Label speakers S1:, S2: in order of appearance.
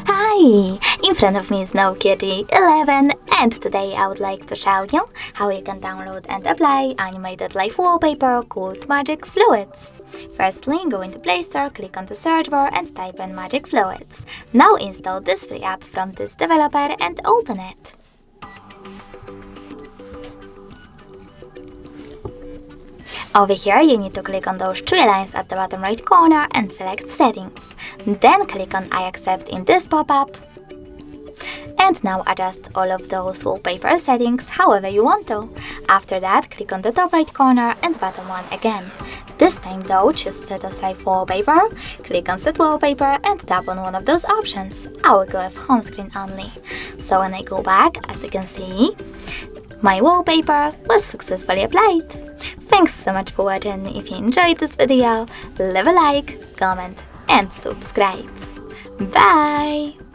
S1: Hi! In front of me is Nokia G11, and today I would like to show you how you can download and apply animated live wallpaper called Magic Fluids. Firstly, go into Play Store, click on the search bar and type in Magic Fluids. Now install this free app from this developer and open it. Over here, you need to click on those three lines at the bottom right corner and select Settings. Then click on I accept in this pop-up. And now adjust all of those wallpaper settings however you want to. After that, click on the top right corner and bottom one again. This time though, choose Set as Live Wallpaper, click on Set Wallpaper and tap on one of those options. I will go with home screen only. So when I go back, as you can see, my wallpaper was successfully applied. Thanks so much for watching. If you enjoyed this video, leave a like, comment and subscribe. Bye!